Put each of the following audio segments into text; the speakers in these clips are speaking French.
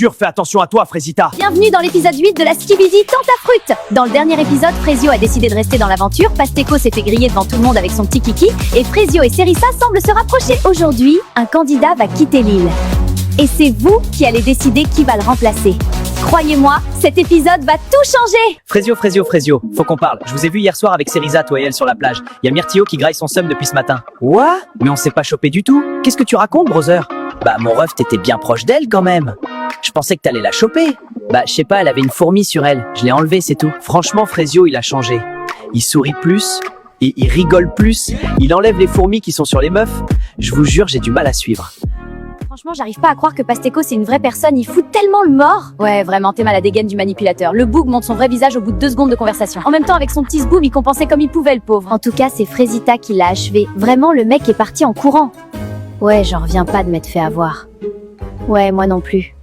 Jure, fais attention à toi, Frésita. Bienvenue dans l'épisode 8 de la Skibidi Tentafruit. Dans le dernier épisode, Frésio a décidé de rester dans l'aventure, Pasteko s'est fait griller devant tout le monde avec son petit kiki, et Frésio et Serissa semblent se rapprocher. Aujourd'hui, un candidat va quitter l'île. Et c'est vous qui allez décider qui va le remplacer. Croyez-moi, cet épisode va tout changer. Frésio, faut qu'on parle. Je vous ai vu hier soir avec Serissa, toi et elle sur la plage. Il y a Myrtio qui graille son seum depuis ce matin. What? Mais on s'est pas chopé du tout. Qu'est-ce que tu racontes, brother? Bah mon ref, t'étais bien proche d'elle quand même. Je pensais que t'allais la choper. Bah je sais pas, elle avait une fourmi sur elle. Je l'ai enlevée, c'est tout. Franchement, Frésio, il a changé. Il sourit plus, et il rigole plus. Il enlève les fourmis qui sont sur les meufs. Je vous jure, j'ai du mal à suivre. Franchement, j'arrive pas à croire que Pasteko c'est une vraie personne, il fout tellement le mort. Ouais, vraiment, t'es mal à dégaine du manipulateur. Le boug montre son vrai visage au bout de 2 secondes de conversation. En même temps, avec son petit zboum, il compensait comme il pouvait, le pauvre. En tout cas, c'est Frésita qui l'a achevé. Vraiment, le mec est parti en courant. Ouais, j'en reviens pas de m'être fait avoir. Ouais, moi non plus.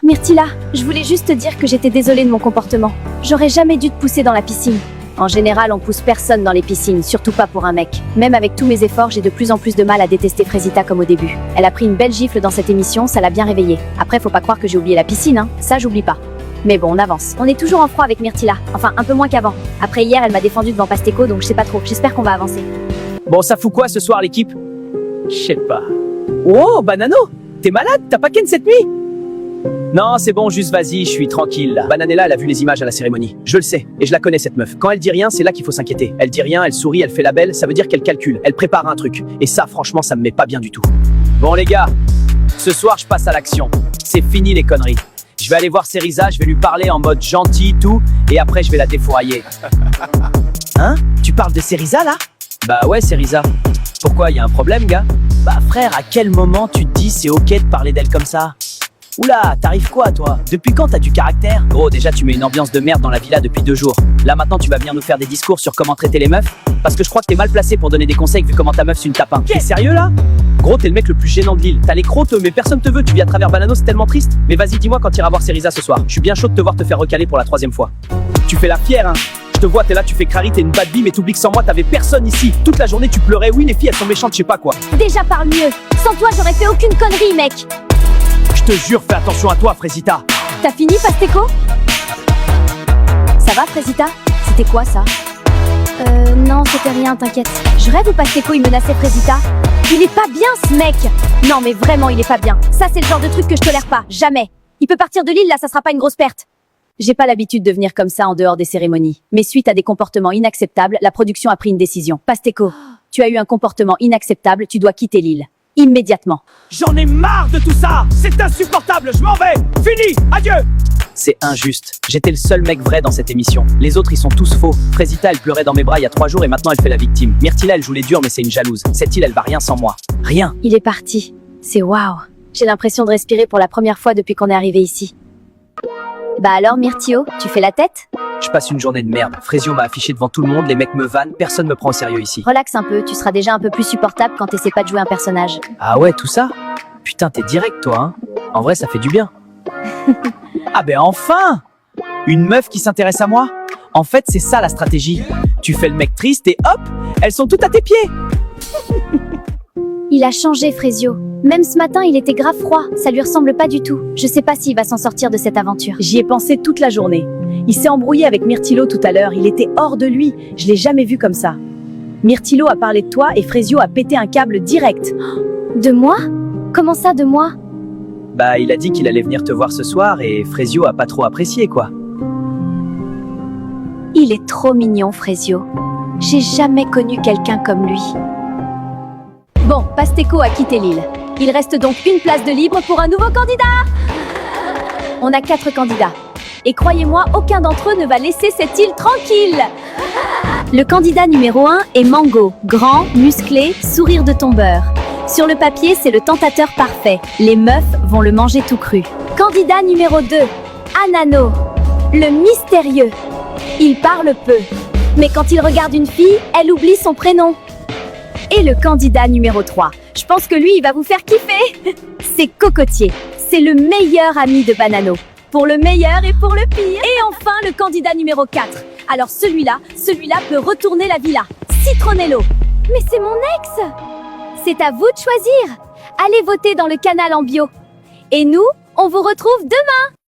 Myrtilla, je voulais juste te dire que j'étais désolée de mon comportement. J'aurais jamais dû te pousser dans la piscine. En général, on pousse personne dans les piscines, surtout pas pour un mec. Même avec tous mes efforts, j'ai de plus en plus de mal à détester Frésita comme au début. Elle a pris une belle gifle dans cette émission, ça l'a bien réveillée. Après, faut pas croire que j'ai oublié la piscine, hein. Ça, j'oublie pas. Mais bon, on avance. On est toujours en froid avec Myrtilla. Enfin, un peu moins qu'avant. Après hier, elle m'a défendu devant Pasteko, donc je sais pas trop. J'espère qu'on va avancer. Bon, ça fout quoi ce soir, l'équipe? Je sais pas. Oh, Banano, t'es malade? T'as pas ken cette nuit? Non, c'est bon, juste vas-y, je suis tranquille là. Bananella, elle a vu les images à la cérémonie. Je le sais, et je la connais cette meuf. Quand elle dit rien, c'est là qu'il faut s'inquiéter. Elle dit rien, elle sourit, elle fait la belle, ça veut dire qu'elle calcule. Elle prépare un truc. Et ça, franchement, ça me met pas bien du tout. Bon les gars, ce soir, je passe à l'action. C'est fini les conneries. Je vais aller voir Serissa, je vais lui parler en mode gentil, tout, et après je vais la défourailler. Hein? Tu parles de Serissa là? Bah ouais, Serissa. Pourquoi, y a un problème, gars? Bah frère, à quel moment tu te dis c'est ok de parler d'elle comme ça? Oula, t'arrives quoi toi? Depuis quand t'as du caractère? Gros, déjà tu mets une ambiance de merde dans la villa depuis 2 jours. Là maintenant tu vas venir nous faire des discours sur comment traiter les meufs? Parce que je crois que t'es mal placé pour donner des conseils vu comment ta meuf c'est une tapin. T'es sérieux là? Gros, t'es le mec le plus gênant de l'île. T'as les crottes mais personne te veut, tu vis à travers Banano, c'est tellement triste. Mais vas-y, dis-moi quand t'iras voir Serissa ce soir. Je suis bien chaud de te voir te faire recaler pour la 3e fois. Tu fais la fière, hein? Je te vois, t'es là, tu fais crari, t'es une bad bee, mais t'oublies que sans moi t'avais personne ici. Toute la journée tu pleurais, oui les filles elles sont méchantes, je sais pas quoi. Déjà parle mieux. Sans toi, j'aurais fait aucune connerie, mec. Je te jure, fais attention à toi, Frésita. T'as fini, Pasteko? Ça va, Frésita? C'était quoi, ça? Non, c'était rien, t'inquiète. Je rêve ou Pasteko, il menaçait Frésita? Il est pas bien, ce mec! Non, mais vraiment, il est pas bien. Ça, c'est le genre de truc que je tolère pas, jamais. Il peut partir de l'île, là, ça sera pas une grosse perte. J'ai pas l'habitude de venir comme ça en dehors des cérémonies. Mais suite à des comportements inacceptables, la production a pris une décision. Pasteko, tu as eu un comportement inacceptable, tu dois quitter l'île. Immédiatement. J'en ai marre de tout ça! C'est insupportable, je m'en vais! Fini! Adieu! C'est injuste. J'étais le seul mec vrai dans cette émission. Les autres, ils sont tous faux. Frésita, elle pleurait dans mes bras il y a 3 jours et maintenant elle fait la victime. Myrtilla, elle joue les durs mais c'est une jalouse. Cette île, elle va rien sans moi. Rien. Il est parti. C'est waouh. J'ai l'impression de respirer pour la première fois depuis qu'on est arrivé ici. Bah alors, Myrtio, tu fais la tête? Je passe une journée de merde. Frésio m'a affiché devant tout le monde, les mecs me vannent, personne me prend au sérieux ici. Relax un peu, tu seras déjà un peu plus supportable quand t'essaies pas de jouer un personnage. Ah ouais, tout ça? Putain, t'es direct toi, hein? En vrai, ça fait du bien. Ah ben enfin! Une meuf qui s'intéresse à moi? En fait, c'est ça la stratégie. Tu fais le mec triste et hop, elles sont toutes à tes pieds. Il a changé, Frésio. Même ce matin, il était grave froid. Ça lui ressemble pas du tout. Je sais pas s'il va s'en sortir de cette aventure. J'y ai pensé toute la journée. Il s'est embrouillé avec Myrtilo tout à l'heure. Il était hors de lui. Je l'ai jamais vu comme ça. Myrtilo a parlé de toi et Frésio a pété un câble direct. De moi? Comment ça, de moi? Bah, il a dit qu'il allait venir te voir ce soir et Frésio a pas trop apprécié, quoi. Il est trop mignon, Frésio. J'ai jamais connu quelqu'un comme lui. Bon, Pasteko a quitté l'île. Il reste donc une place de libre pour un nouveau candidat. On a 4 candidats. Et croyez-moi, aucun d'entre eux ne va laisser cette île tranquille. Le candidat numéro 1 est Mango. Grand, musclé, sourire de tombeur. Sur le papier, c'est le tentateur parfait. Les meufs vont le manger tout cru. Candidat numéro 2, Anano. Le mystérieux. Il parle peu. Mais quand il regarde une fille, elle oublie son prénom. Et le candidat numéro 3. Je pense que lui, il va vous faire kiffer. C'est Cocotier. C'est le meilleur ami de Banano. Pour le meilleur et pour le pire. Et enfin, le candidat numéro 4. Alors celui-là peut retourner la villa. Citronello. Mais c'est mon ex! C'est à vous de choisir. Allez voter dans le canal en bio. Et nous, On vous retrouve demain.